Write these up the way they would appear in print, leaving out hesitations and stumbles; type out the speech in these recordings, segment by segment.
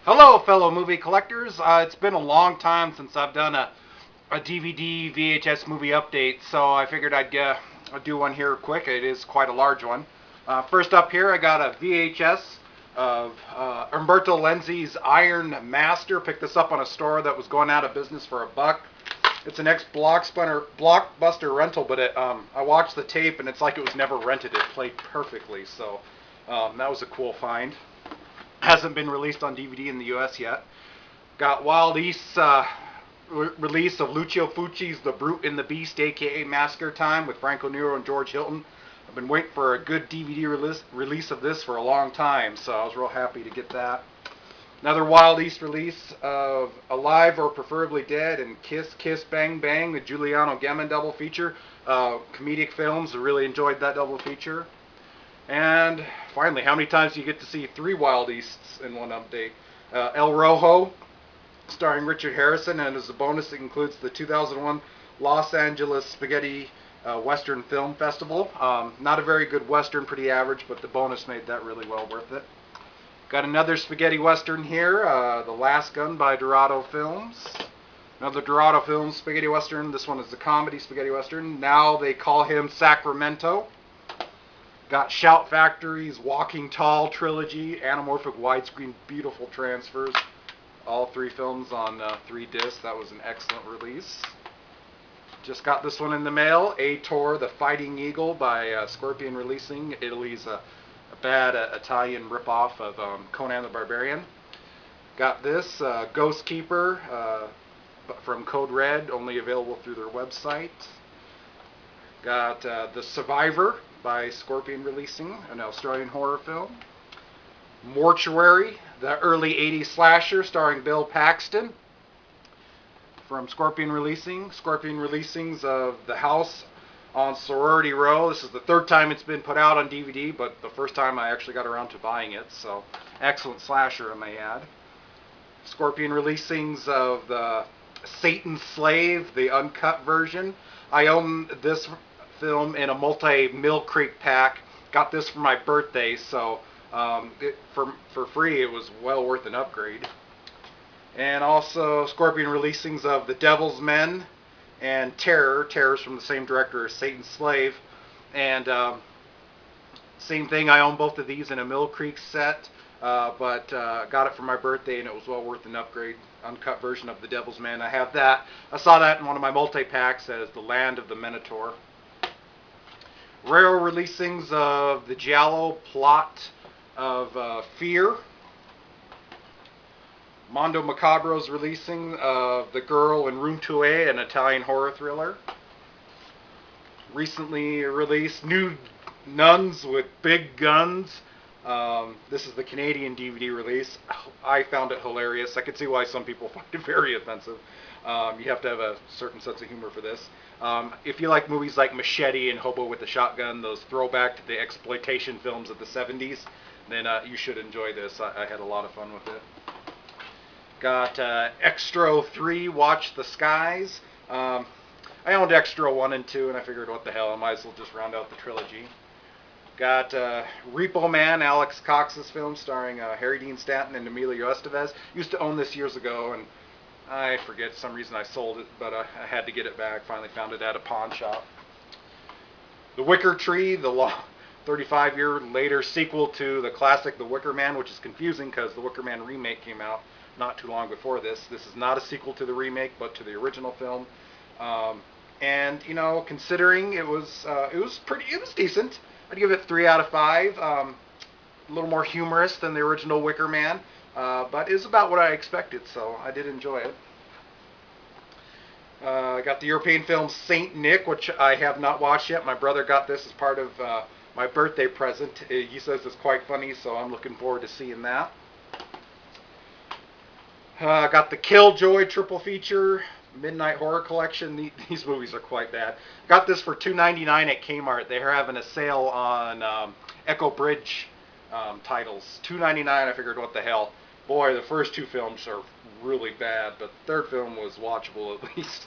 Hello, fellow movie collectors. It's been a long time since I've done a DVD VHS movie update, so I figured I'd do one here quick. It is quite a large one. First up here, I got a VHS of Umberto Lenzi's Iron Master. Picked this up on a store that was going out of business for $1. It's an ex-Blockbuster rental, but I watched the tape and it's like it was never rented. It played perfectly, so that was a cool find. Hasn't been released on DVD in the US yet. Got Wild East's release of Lucio Fucci's The Brute and the Beast, aka Massacre Time, with Franco Nero and George Hilton. I've been waiting for a good DVD release of this for a long time, so I was real happy to get that. Another Wild East release of Alive or Preferably Dead and Kiss Kiss Bang Bang, the Giuliano Gemin double feature. Comedic films, I really enjoyed that double feature. And finally, how many times do you get to see 3 Wild Easts in one update? El Rojo, starring Richard Harrison, and as a bonus, it includes the 2001 Los Angeles Spaghetti Western Film Festival. Not a very good Western, pretty average, but the bonus made that really well worth it. Got another Spaghetti Western here, The Last Gun by Dorado Films. Another Dorado Films Spaghetti Western. This one is the comedy Spaghetti Western. Now they call him Sacramento. Got Shout Factory's Walking Tall trilogy, anamorphic widescreen, beautiful transfers. All 3 films on 3 discs. That was an excellent release. Just got this one in the mail. Ator, The Fighting Eagle by Scorpion Releasing. Italy's a bad Italian ripoff of Conan the Barbarian. Got this Ghost Keeper from Code Red, only available through their website. Got The Survivor by Scorpion Releasing, an Australian horror film. Mortuary, the early 80s slasher starring Bill Paxton from Scorpion Releasing. Scorpion Releasing's of The House on Sorority Row. This is the 3rd time it's been put out on DVD, but the first time I actually got around to buying it, so excellent slasher, I may add. Scorpion Releasing's of the Satan's Slave, the uncut version. I own this film in a multi-Mill Creek pack. Got this for my birthday, so for free it was well worth an upgrade. And also Scorpion Releasings of The Devil's Men and Terror. Terror's from the same director as Satan's Slave. And same thing, I own both of these in a Mill Creek set, but got it for my birthday and it was well worth an upgrade. Uncut version of The Devil's Men. I have that. I saw that in one of my multi-packs as The Land of the Minotaur. Rare releasings of the Giallo plot of Fear. Mondo Macabro's releasing of The Girl in Room 2A, an Italian horror thriller. Recently released New Nuns with Big Guns. This is the Canadian DVD release. I found it hilarious. I could see why some people find it very offensive. You have to have a certain sense of humor for this. If you like movies like Machete and Hobo with a Shotgun, those throwback to the exploitation films of the 70s, then you should enjoy this. I had a lot of fun with it. Got Extra 3, Watch the Skies. I owned Extra 1 and 2, and I figured, what the hell, I might as well just round out the trilogy. Got Repo Man, Alex Cox's film starring Harry Dean Stanton and Emilio Estevez. Used to own this years ago, and I forget, some reason I sold it, but I had to get it back. Finally found it at a pawn shop. The Wicker Tree, the 35-year later sequel to the classic The Wicker Man, which is confusing because the Wicker Man remake came out not too long before this. This is not a sequel to the remake, but to the original film. And you know, considering it was decent. I'd give it 3 out of 5. A little more humorous than the original Wicker Man, but it was about what I expected, so I did enjoy it. I got the European film Saint Nick, which I have not watched yet. My brother got this as part of my birthday present. He says it's quite funny, so I'm looking forward to seeing that. Got the Killjoy triple feature, Midnight Horror Collection. These movies are quite bad. Got this for $2.99 at Kmart. They're having a sale on Echo Bridge titles. $2.99. I figured, what the hell. Boy, the first 2 films are really bad, but the 3rd film was watchable at least.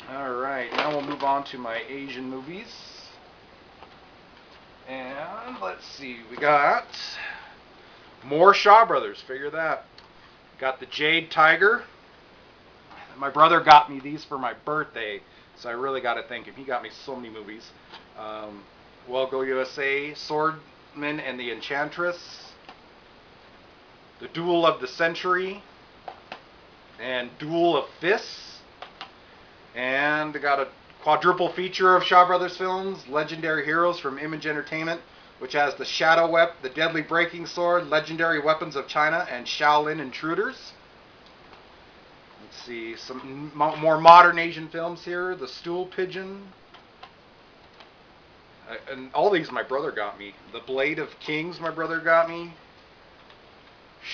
Alright, now we'll move on to my Asian movies. And let's see, we got More Shaw Brothers, figure that. Got the Jade Tiger. My brother got me these for my birthday, so I really got to thank him. He got me so many movies. Well Go USA, Swordman and the Enchantress, The Duel of the Century, and Duel of Fists. And I got a quadruple feature of Shaw Brothers films, Legendary Heroes from Image Entertainment, which has The Shadow Whip, The Deadly Breaking Sword, Legendary Weapons of China, and Shaolin Intruders. Let's see, some more modern Asian films here, The Stool Pigeon. And all these my brother got me. The Blade of Kings my brother got me.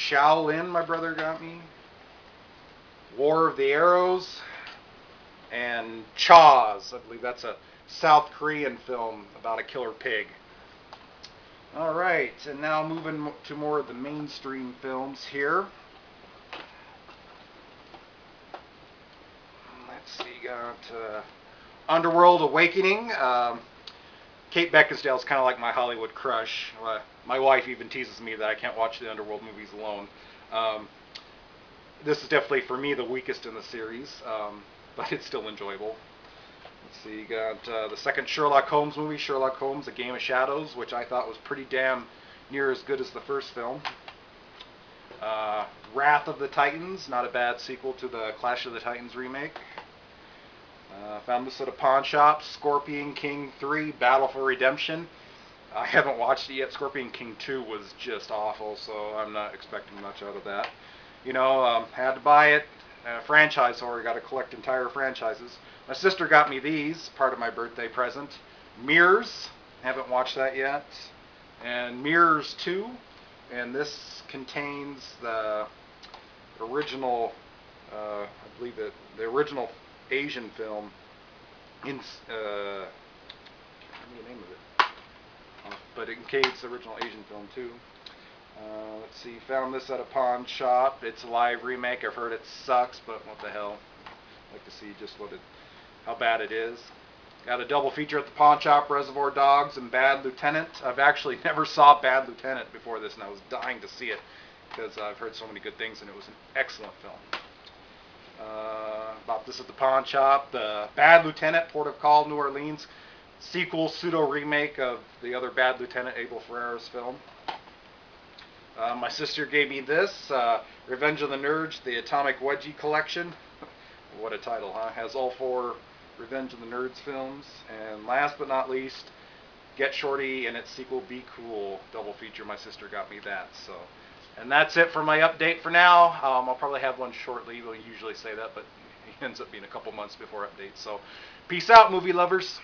Shaolin my brother got me. War of the Arrows. And Chaws. I believe that's a South Korean film about a killer pig. Alright, and now moving to more of the mainstream films here. Let's see, got Underworld Awakening. Kate Beckinsale's kind of like my Hollywood crush. My wife even teases me that I can't watch the Underworld movies alone. This is definitely, for me, the weakest in the series, but it's still enjoyable. Let's see, you got the second Sherlock Holmes movie, Sherlock Holmes, A Game of Shadows, which I thought was pretty damn near as good as the first film. Wrath of the Titans, not a bad sequel to the Clash of the Titans remake. Found this at a pawn shop, Scorpion King 3, Battle for Redemption. I haven't watched it yet. Scorpion King 2 was just awful, so I'm not expecting much out of that. You know, had to buy it. Franchise horror, got to collect entire franchises. My sister got me these, part of my birthday present. Mirrors, haven't watched that yet. And Mirrors 2, and this contains the original, I believe that the original Asian film, can't remember the name of it, but it contains the original Asian film too. Let's see, found this at a pawn shop. It's a live remake. I've heard it sucks, but what the hell. I'd like to see just how bad it is. Got a double feature at the pawn shop, Reservoir Dogs and Bad Lieutenant. I've actually never saw Bad Lieutenant before this, and I was dying to see it because I've heard so many good things, and it was an excellent film. Bought this at the pawn shop. The Bad Lieutenant, Port of Call, New Orleans. Sequel, pseudo-remake of the other Bad Lieutenant, Abel Ferrara's film. My sister gave me this, Revenge of the Nerds, the Atomic Wedgie Collection. What a title, huh? Has all 4 Revenge of the Nerds films. And last but not least, Get Shorty and its sequel, Be Cool. Double feature, my sister got me that. So, and that's it for my update for now. I'll probably have one shortly. We'll usually say that, but it ends up being a couple months before updates. So, peace out, movie lovers.